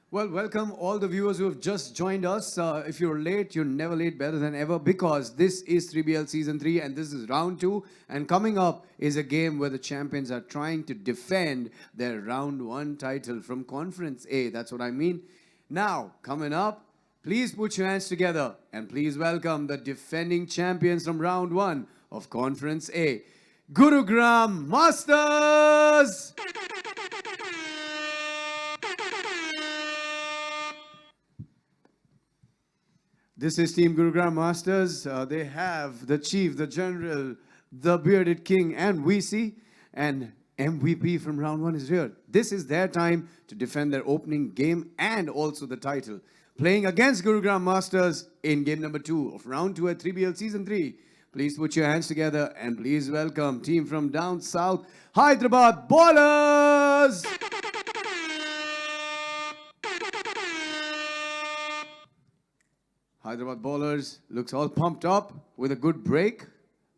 Well, welcome all the viewers who have just joined us. If you're late, you're never late, better than ever, because this is 3BL Season 3 and this is Round 2. And coming up is a game where the champions are trying to defend their Round 1 title from Conference A. That's what I mean. Now, coming up, please put your hands together and please welcome the defending champions from Round 1 of Conference A, Gurugram Masters! This is Team Gurugram Masters. They have the Chief, the General, the Bearded King, and VC, and MVP from round 1 is here. This is their time to defend their opening game and also the title. Playing against Gurugram Masters in game number 2 of round 2 at 3BL Season 3. Please put your hands together and please welcome team from down south, Hyderabad Ballers! Hyderabad Bowlers looks all pumped up with a good break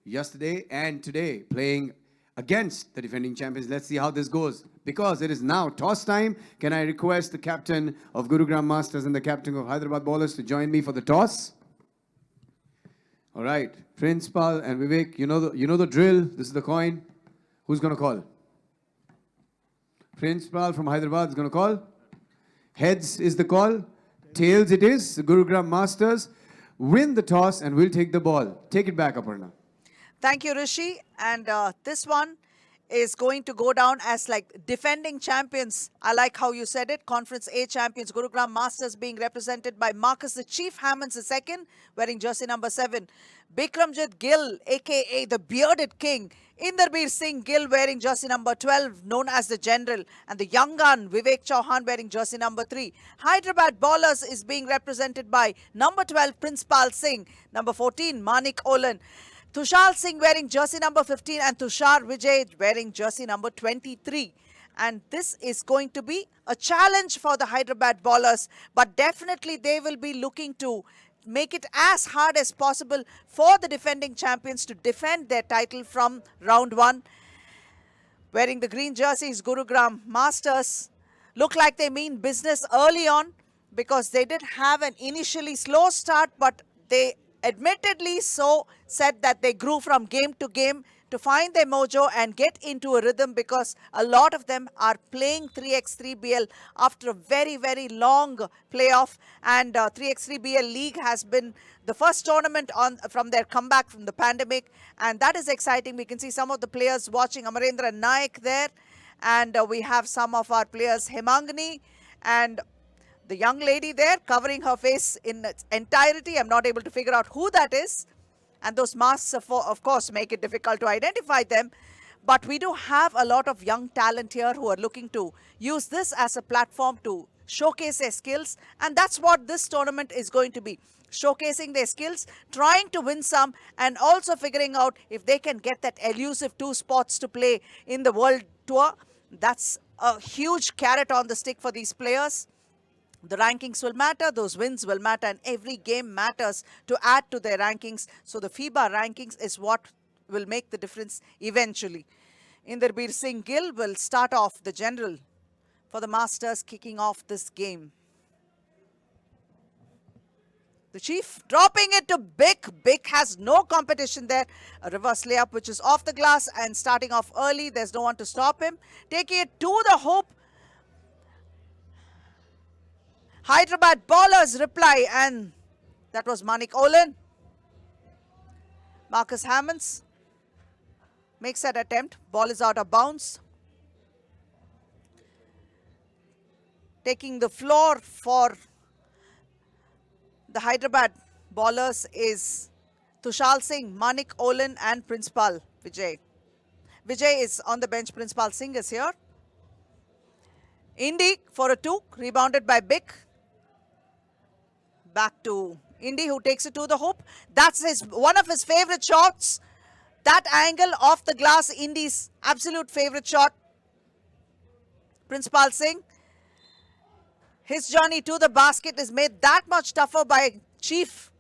yesterday and today playing against the defending champions. Let's see how this goes. Because it is now toss time, can I request the captain of Gurugram Masters and the captain of Hyderabad Bowlers to join me for the toss? All right, Principal and Vivek, you know the drill. This is the coin. Who's going to call? Principal from Hyderabad is going to call. Heads is the call. Tails it is. Gurugram Masters win the toss and will take the ball. Take it back, Aparna. Thank you, Rishi. And this one is going to go down as like defending champions. I like how you said it. Conference A champions, Gurugram Masters being represented by Marcus the Chief Hammonds II, wearing jersey number 7. Bikramjit Gill, aka the Bearded King. Inderbir Singh Gill wearing jersey number 12, known as the General. And the young gun, Vivek Chauhan, wearing jersey number 3. Hyderabad Ballers is being represented by number 12, Principal Singh. Number 14, Manik Olan. Tushar Singh wearing jersey number 15 and Tushar Vijay wearing jersey number 23. And this is going to be a challenge for the Hyderabad Ballers. But definitely they will be looking to make it as hard as possible for the defending champions to defend their title from round 1. Wearing the green jerseys, Gurugram Masters look like they mean business early on because they did have an initially slow start, but they admittedly so said that they grew from game to game to find their mojo and get into a rhythm, because a lot of them are playing 3x3BL after a very, very long playoff. And 3x3BL League has been the first tournament from their comeback from the pandemic. And that is exciting. We can see some of the players watching. Amarendra Naik there. And we have some of our players, Hemangani and the young lady there covering her face in its entirety. I'm not able to figure out who that is. And those masks, of course, make it difficult to identify them. But we do have a lot of young talent here who are looking to use this as a platform to showcase their skills. And that's what this tournament is going to be. Showcasing their skills, trying to win some, and also figuring out if they can get that elusive 2 spots to play in the World Tour. That's a huge carrot on the stick for these players. The rankings will matter, those wins will matter, and every game matters to add to their rankings. So the FIBA rankings is what will make the difference eventually. Inderbir Singh Gill will start off the General for the Masters, kicking off this game. The Chief dropping it to Bick. Bick has no competition there. A reverse layup which is off the glass and starting off early. There's no one to stop him. Taking it to the hoop. Hyderabad Ballers reply, and that was Manik Olan. Marcus Hammonds makes that attempt. Ball is out of bounds. Taking the floor for the Hyderabad Ballers is Tushar Singh, Manik Olan and Principal Vijay. Vijay is on the bench. Principal Singh is here. Indy for a 2, rebounded by Bick. Back to Indy, who takes it to the hoop. That's one of his favorite shots. That angle off the glass, Indy's absolute favorite shot. Principal Singh. His journey to the basket is made that much tougher by Chief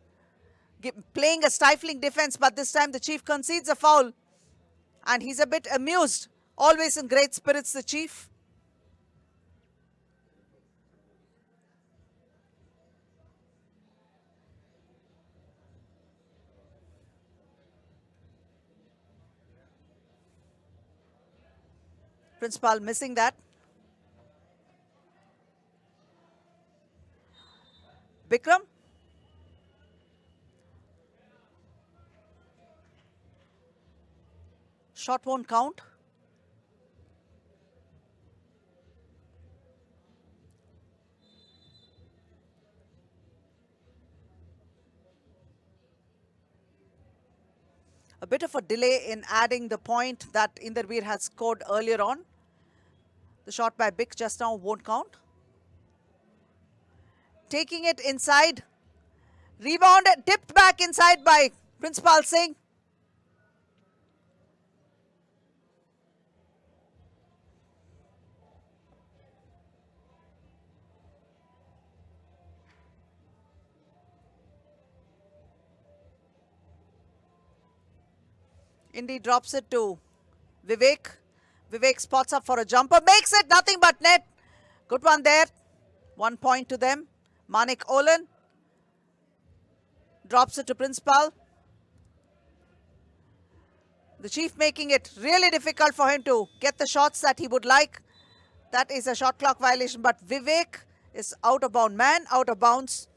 playing a stifling defense, but this time the Chief concedes a foul. And he's a bit amused. Always in great spirits, the Chief. Principal missing that. Bikram. Shot won't count. A bit of a delay in adding the point that Inderveer had scored earlier on. The shot by Bik just now won't count. Taking it inside. Rebounded, tipped back inside by Principal Singh. Indy drops it to Vivek. Vivek spots up for a jumper. Makes it nothing but net. Good one there. 1 point to them. Manik Olan drops it to Principal. The chief making it really difficult for him to get the shots that he would like. That is a shot clock violation, but Vivek is out of bounds. Man out of bounds.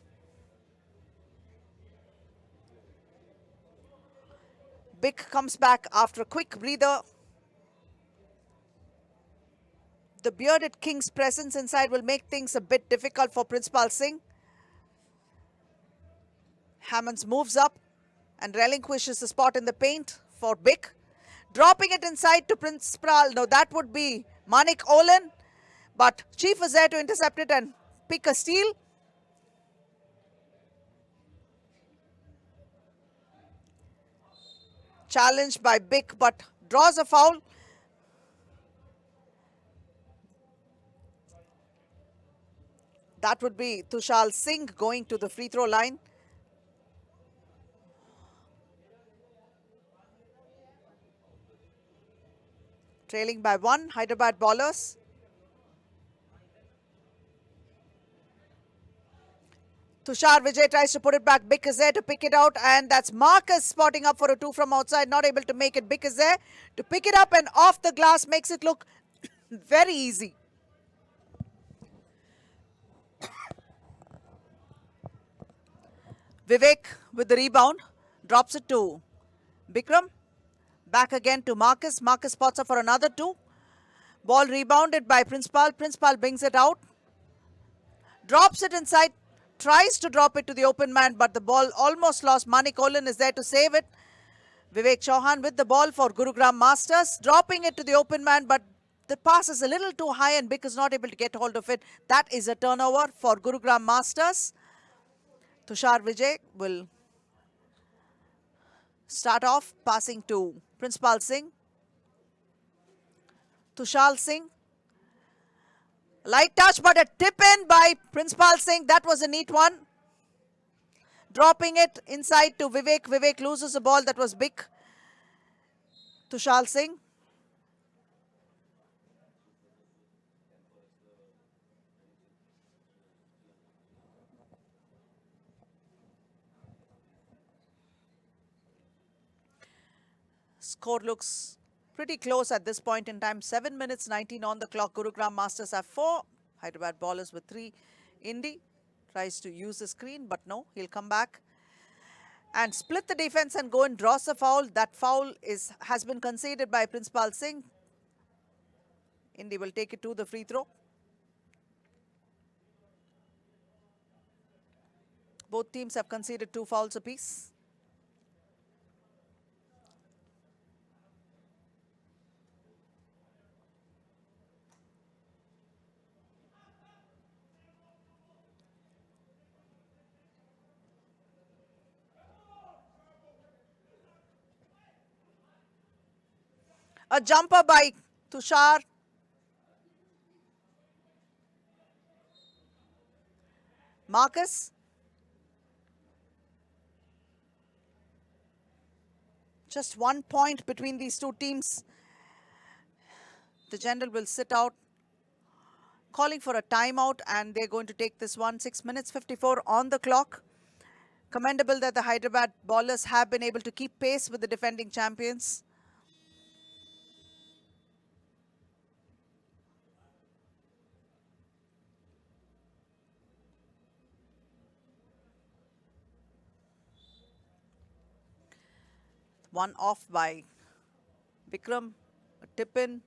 Bik comes back after a quick breather. The bearded king's presence inside will make things a bit difficult for Principal Singh. Hammonds moves up and relinquishes the spot in the paint for Bik. Dropping it inside to Principal. No, that would be Manik Olan. But Chief was there to intercept it and pick a steal. Challenged by Bik, but draws a foul. That would be Tushar Singh going to the free throw line. Trailing by 1, Hyderabad ballers. Tushar Vijay tries to put it back. Bik is there to pick it out, and that's Marcus spotting up for a 2 from outside. Not able to make it. Bik is there to pick it up, and off the glass makes it look very easy. Vivek with the rebound. Drops it to Bikram. Back again to Marcus. Marcus spots up for another 2. Ball rebounded by Principal. Principal brings it out. Drops it inside. Tries to drop it to the open man, but the ball almost lost. Manik Olan is there to save it. Vivek Chauhan with the ball for Gurugram Masters. Dropping it to the open man, but the pass is a little too high and Bik is not able to get hold of it. That is a turnover for Gurugram Masters. Tushar Vijay will start off passing to Principal Singh. Tushar Singh. Light touch, but a tip in by Principal Singh. That was a neat one. Dropping it inside to Vivek. Vivek loses the ball. That was Bik. Tushar Singh. Score looks pretty close at this point in time. 7 minutes 19 on the clock. Gurugram Masters have 4. Hyderabad ballers with 3. Indy tries to use the screen, but no, he'll come back and split the defense and go and draws a foul. That foul has been conceded by Principal Singh. Indy will take it to the free throw. Both teams have conceded 2 fouls apiece. A jumper by Tushar. Marcus. Just 1 point between these 2 teams. The general will sit out, calling for a timeout, and they're going to take this one. 6 minutes 54 on the clock. Commendable that the Hyderabad ballers have been able to keep pace with the defending champions. One off by Vikram. A tip in.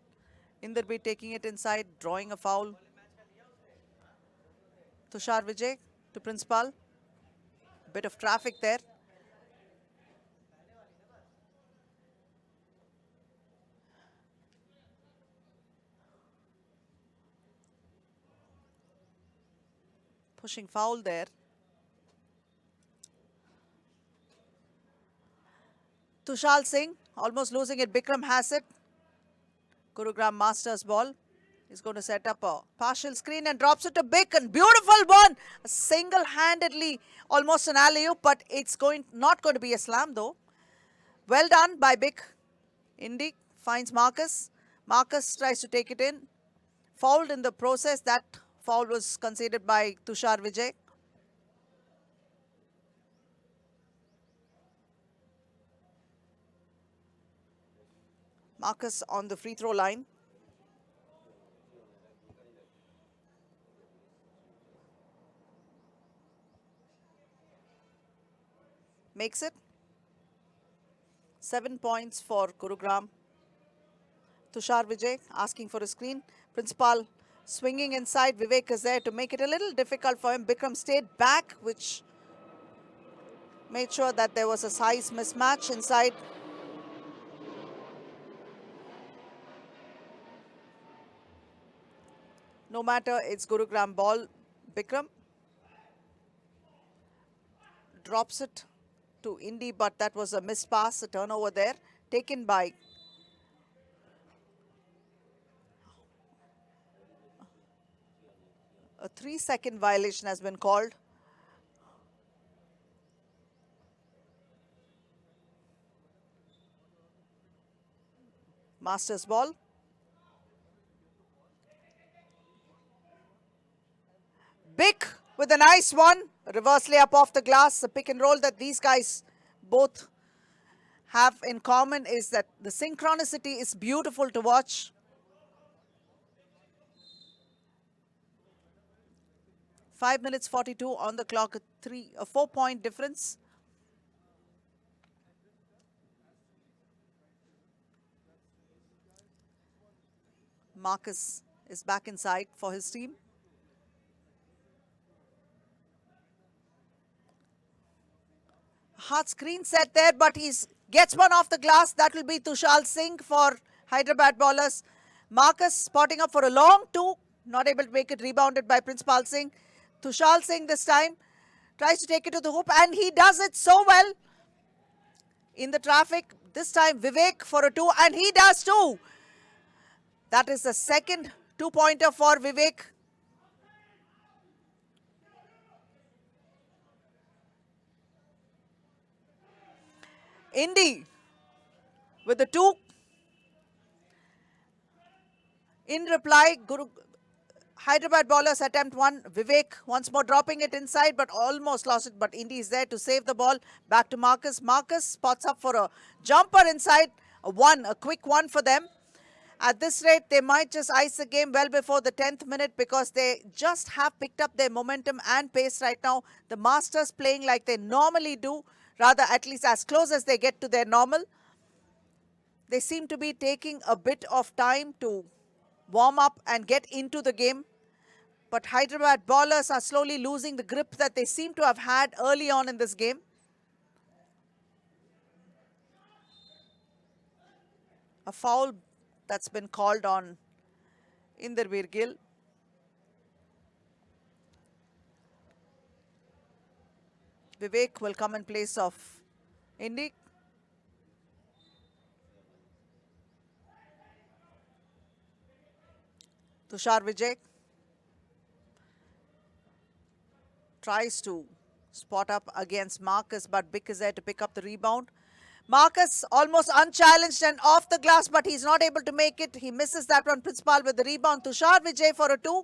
Inderby taking it inside, drawing a foul. Tushar Vijay to Principal. Bit of traffic there. Pushing foul there. Tushal Singh almost losing it. Bikram has it. Gurugram Masters ball. He's going to set up a partial screen and drops it to Bacon. Beautiful one. Single-handedly, almost an alley-oop, but it's not going to be a slam though. Well done by Bick. Indy finds Marcus. Marcus tries to take it in. Fouled in the process. That foul was conceded by Tushar Vijay. Marcus on the free throw line. Makes it. 7 points for Gurugram. Tushar Vijay asking for a screen. Principal swinging inside. Vivek is there to make it a little difficult for him. Bikram stayed back, which made sure that there was a size mismatch inside. No matter, it's Gurugram ball. Bikram drops it to Indy, but that was a missed pass, a turnover there, taken by a 3-second violation has been called. Masters ball. Big with a nice one. Reverse layup off the glass. The pick and roll that these guys both have in common is that the synchronicity is beautiful to watch. Five minutes 42 on the clock, a 4-point difference. Marcus is back inside for his team. Hard screen set there, but he gets one off the glass. That will be Tushal Singh for Hyderabad bowlers. Marcus spotting up for a long two. Not able to make it, rebounded by Principal Singh. Tushal Singh this time tries to take it to the hoop, and he does it so well. In the traffic, this time Vivek for a two, and he does too. That is the second two-pointer for Vivek. Indy with the two. In reply, Hyderabad bowlers attempt one. Vivek once more dropping it inside, but almost lost it. But Indy is there to save the ball. Back to Marcus. Marcus spots up for a jumper inside. A quick one for them. At this rate, they might just ice the game well before the 10th minute because they just have picked up their momentum and pace right now. The Masters playing like they normally do, rather at least as close as they get to their normal. They seem to be taking a bit of time to warm up and get into the game. But Hyderabad bowlers are slowly losing the grip that they seem to have had early on in this game. A foul that's been called on Inderveer Gill. Vivek will come in place of Indy. Tushar Vijay tries to spot up against Marcus, but Bick is there to pick up the rebound. Marcus almost unchallenged and off the glass, but he's not able to make it. He misses that one. Principal with the rebound. Tushar Vijay for a two.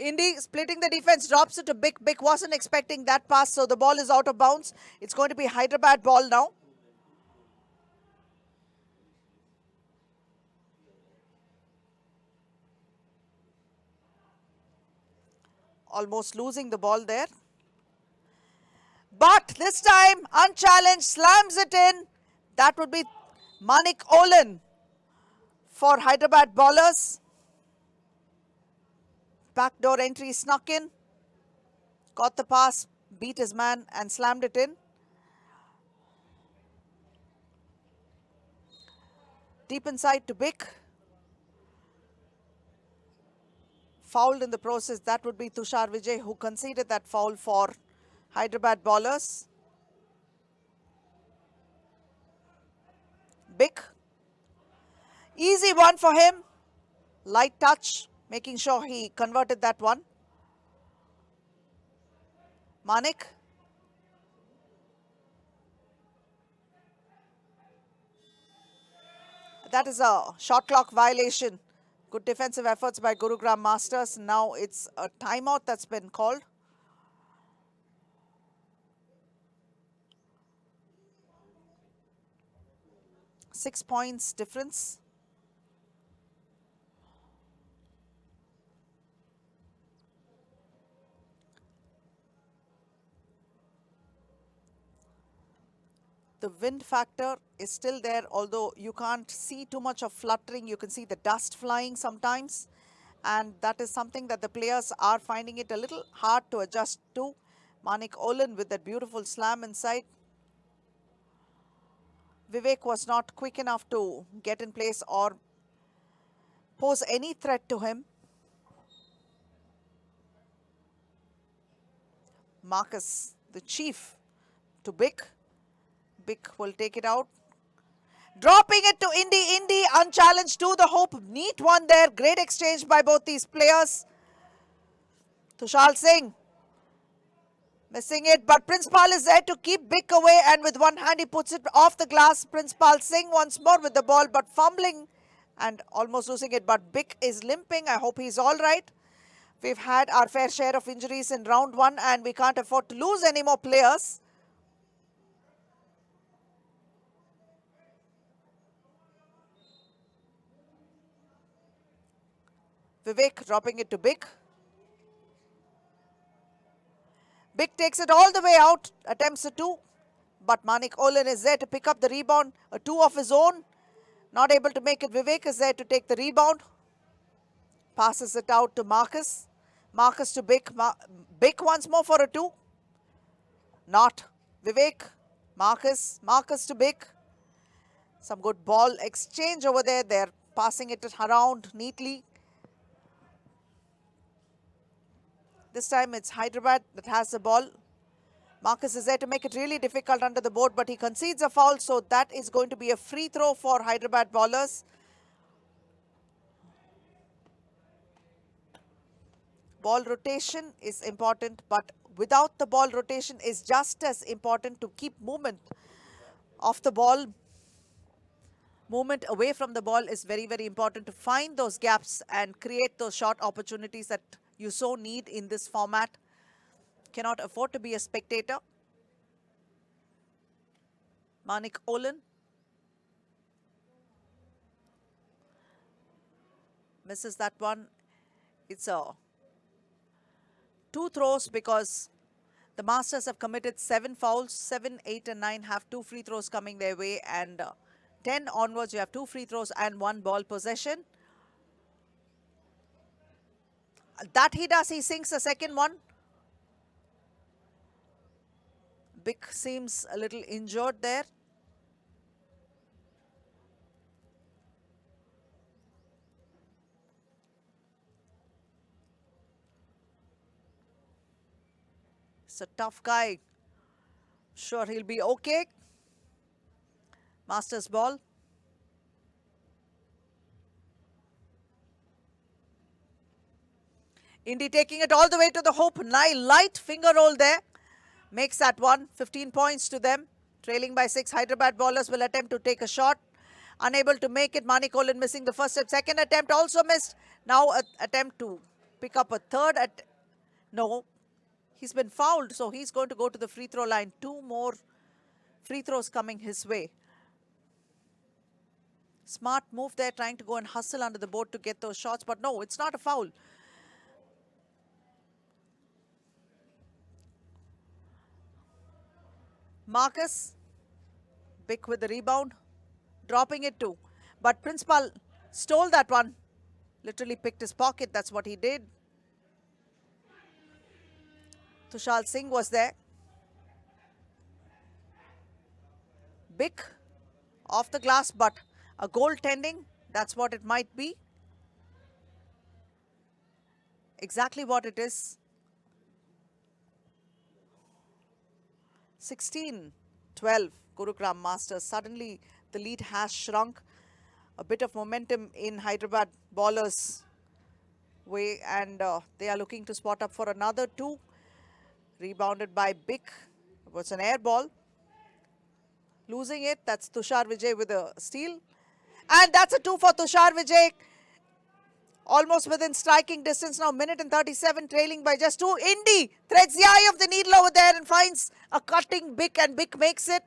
Indy splitting the defense, drops it to Bick. Bick wasn't expecting that pass, so the ball is out of bounds. It's going to be Hyderabad ball now. Almost losing the ball there. But this time, unchallenged, slams it in. That would be Manik Olin for Hyderabad bowlers. Backdoor entry snuck in. Got the pass, beat his man and slammed it in. Deep inside to Bick. Fouled in the process. That would be Tushar Vijay, who conceded that foul for Hyderabad bowlers. Bick. Easy one for him. Light touch, making sure he converted that one. Manik. That is a shot clock violation. Good defensive efforts by Gurugram Masters. Now it's a timeout that's been called. Six points difference. The wind factor is still there, although you can't see too much of fluttering. You can see the dust flying sometimes. And that is something that the players are finding it a little hard to adjust to. Manik Olin with that beautiful slam inside. Vivek was not quick enough to get in place or pose any threat to him. Marcus, the chief, to Bick. Bick will take it out. Dropping it to Indy. Indy unchallenged to the hoop. Neat one there. Great exchange by both these players. Tushar Singh missing it, but Principal is there to keep Bick away, and with one hand he puts it off the glass. Principal Singh once more with the ball, but fumbling and almost losing it. But Bick is limping. I hope he's all right. We've had our fair share of injuries in round one, and we can't afford to lose any more players. Vivek dropping it to Bick. Bick takes it all the way out, attempts a two, but Manik Olin is there to pick up the rebound, a two of his own. Not able to make it. Vivek is there to take the rebound. Passes it out to Marcus. Marcus to Bick. Bick once more for a two. Not. Vivek. Marcus. Marcus to Bick. Some good ball exchange over there. They're passing it around neatly. This time it's Hyderabad that has the ball. Marcus is there to make it really difficult under the board, but he concedes a foul, so that is going to be a free throw for Hyderabad bowlers. Ball rotation is important, but without the ball rotation is just as important to keep movement of the ball. Movement away from the ball is very, very important to find those gaps and create those short opportunities that you so need in this format. Cannot afford to be a spectator. Manik Olin. Misses that one. It's a two throws because the Masters have committed 7 fouls. 7, 8 and 9 have 2 free throws coming their way, and 10 onwards you have 2 free throws and 1 ball possession. That he does. He sinks the second one. Bick seems a little injured there. It's a tough guy. Sure, he'll be okay. Masters ball. Indy taking it all the way to the hoop. Light finger roll there. Makes that one. 15 points to them. Trailing by 6. Hyderabad bowlers will attempt to take a shot. Unable to make it. Manik Olin missing the first attempt. Second attempt also missed. Now attempt to pick up a third at... No, he's been fouled, so he's going to go to the free throw line. 2 more free throws coming his way. Smart move there, trying to go and hustle under the board to get those shots, but no, it's not a foul. Marcus, Bick with the rebound, dropping it too. But Principal stole that one, literally picked his pocket, that's what he did. Tushar Singh was there. Bick off the glass, but a goaltending, that's what it might be. Exactly what it is. 16-12, Gurugram Masters. Suddenly, the lead has shrunk. A bit of momentum in Hyderabad bowlers' way, and they are looking to spot up for another 2. Rebounded by Bick. It was an air ball. Losing it, that's Tushar Vijay with a steal. And that's a 2 for Tushar Vijay. Almost within striking distance now, minute and 37, trailing by just 2. Indy threads the eye of the needle over there and finds a cutting Bick, and Bick makes it.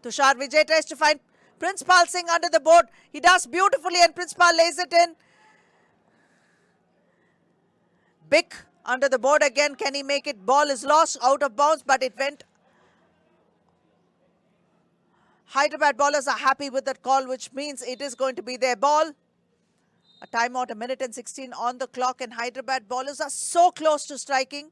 Tushar Vijay tries to find Principal Singh under the board. He does beautifully and Principal lays it in. Bick under the board again. Can he make it? Ball is lost, out of bounds, but it went. Hyderabad bowlers are happy with that call, which means it is going to be their ball. A timeout, a minute and 16 on the clock, and Hyderabad bowlers are so close to striking.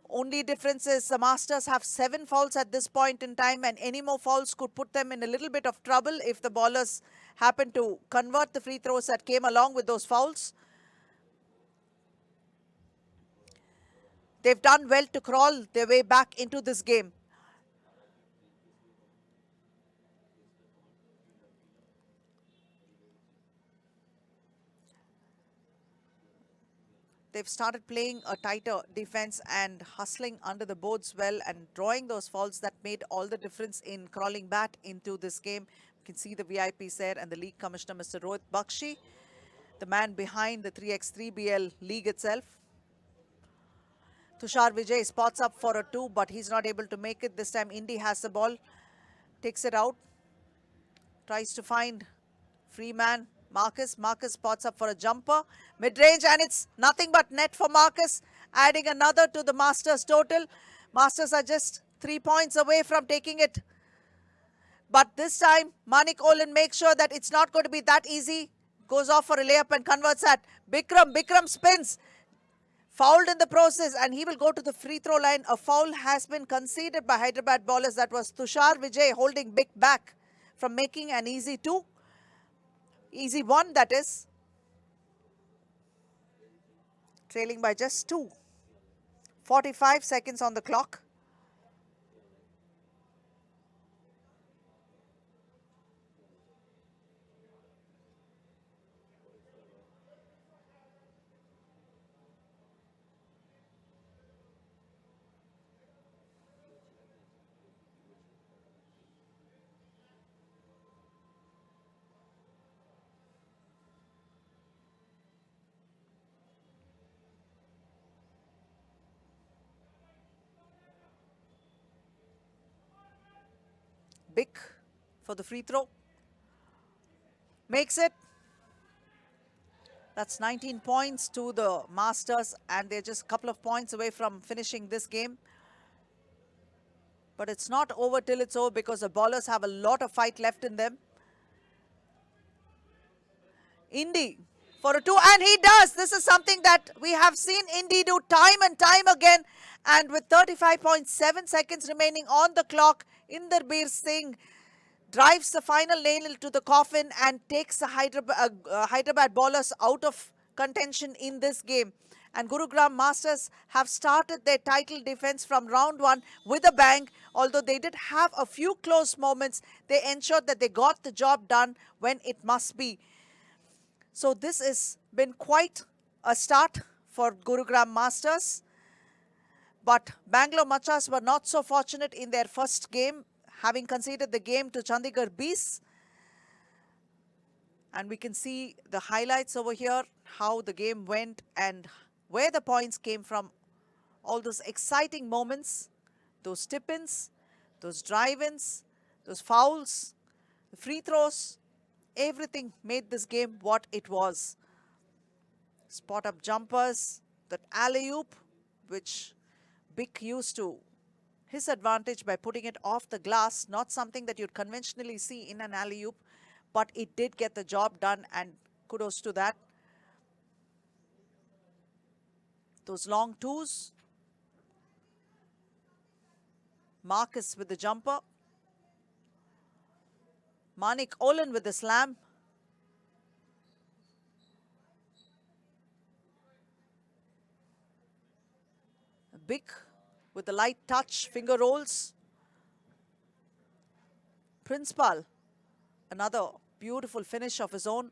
Only difference is the Masters have 7 fouls at this point in time, and any more fouls could put them in a little bit of trouble if the bowlers happen to convert the free throws that came along with those fouls. They've done well to crawl their way back into this game. They've started playing a tighter defense and hustling under the boards well and drawing those fouls that made all the difference in crawling back into this game. You can see the VIPs there and the league commissioner, Mr. Rohit Bakshi, the man behind the 3x3BL league itself. Tushar Vijay spots up for a 2, but he's not able to make it. This time Indy has the ball, takes it out, tries to find free man. Marcus spots up for a jumper, mid-range, and it's nothing but net for Marcus, adding another to the Masters total. Masters are just 3 points away from taking it. But this time, Manik Olin makes sure that it's not going to be that easy. Goes off for a layup and converts that. Bikram spins. Fouled in the process, and he will go to the free throw line. A foul has been conceded by Hyderabad bowlers. That was Tushar Vijay holding Bick back from making an easy 2. Easy 1, that is. Trailing by just 2. 45 seconds on the clock. Bick for the free throw. Makes it. That's 19 points to the Masters, and they're just a couple of points away from finishing this game. But it's not over till it's over, because the bowlers have a lot of fight left in them. Indy for a 2, and he does. This is something that we have seen Indy do time and time again. And with 35.7 seconds remaining on the clock, Inderbir Singh drives the final nail to the coffin and takes the Hyderabad bowlers out of contention in this game. And Gurugram Masters have started their title defense from round 1 with a bang. Although they did have a few close moments, they ensured that they got the job done when it must be. So this has been quite a start for Gurugram Masters. But Bangalore Machas were not so fortunate in their first game, having conceded the game to Chandigarh Beasts. And we can see the highlights over here, how the game went and where the points came from. All those exciting moments, those tip-ins, those drive-ins, those fouls, the free throws, everything made this game what it was. Spot-up jumpers, that alley-oop, which Bick used to his advantage by putting it off the glass, not something that you'd conventionally see in an alley-oop, but it did get the job done, and kudos to that. Those long twos. Marcus with the jumper. Manik Olin with the slam. Big with the light touch, finger rolls. Principal, another beautiful finish of his own.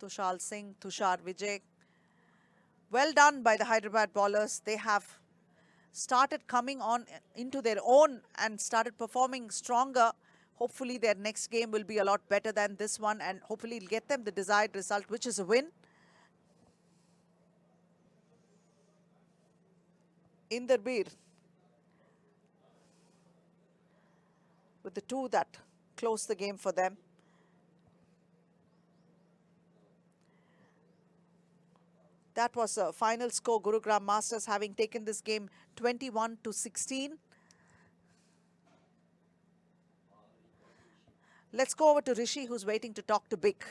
Tushar Singh, Tushar Vijay. Well done by the Hyderabad bowlers. They have started coming on into their own and started performing stronger. Hopefully their next game will be a lot better than this one, and hopefully it'll get them the desired result, which is a win. Inderbir with the two that closed the game for them. That was a final score, Gurugram Masters having taken this game 21-16. Let's go over to Rishi, who's waiting to talk to Bick.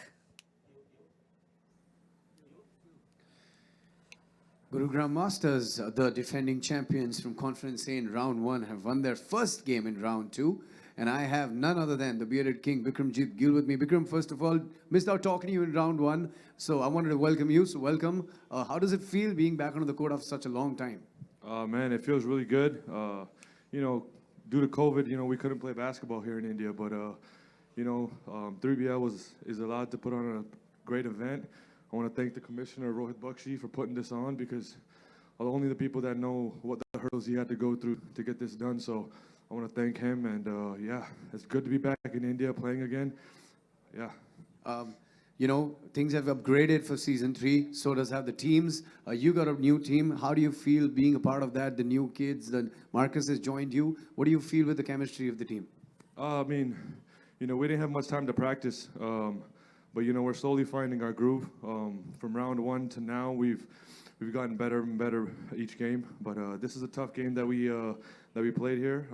Gurugram Masters, the defending champions from Conference A in round 1, have won their first game in round 2. And I have none other than the bearded king, Bikramjit Gill, with me. Bikram, first of all, missed out talking to you in round 1. So I wanted to welcome you. So welcome. How does it feel being back on the court after such a long time? Man, it feels really good. You know, due to COVID, you know, we couldn't play basketball here in India, but, you know, 3BL is allowed to put on a great event. I want to thank the commissioner, Rohit Bakshi, for putting this on, because only the people that know what the hurdles he had to go through to get this done. So I want to thank him, and yeah, it's good to be back in India playing again. Yeah. You know, things have upgraded for season 3. So does have the teams. You got a new team. How do you feel being a part of that? The new kids, the Marcus has joined you. What do you feel with the chemistry of the team? I mean, you know, we didn't have much time to practice, but you know, we're slowly finding our groove. From round 1 to now, we've gotten better and better each game. But this is a tough game that we played here.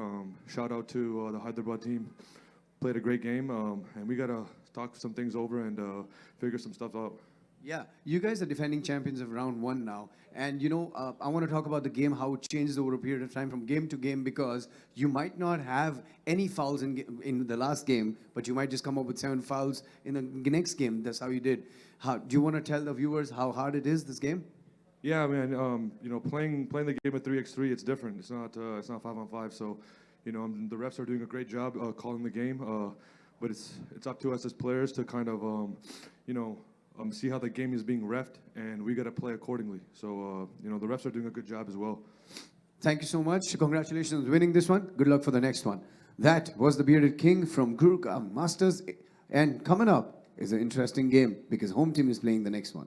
Shout out to the Hyderabad team. Played a great game, and we gotta talk some things over and figure some stuff out. Yeah, you guys are defending champions of round 1 now. And, you know, I want to talk about the game, how it changes over a period of time from game to game, because you might not have any fouls in the last game, but you might just come up with 7 fouls in the next game. That's how you did. Do you want to tell the viewers how hard it is, this game? Yeah, man. You know, playing the game at 3x3, it's different. It's not 5-on-5. So, you know, the refs are doing a great job calling the game. But it's up to us as players to kind of, you know, see how the game is being reffed, and we got to play accordingly. So, you know, the refs are doing a good job as well. Thank you so much. Congratulations on winning this one. Good luck for the next one. That was the bearded king from Gurugram Masters. And coming up is an interesting game because home team is playing the next one.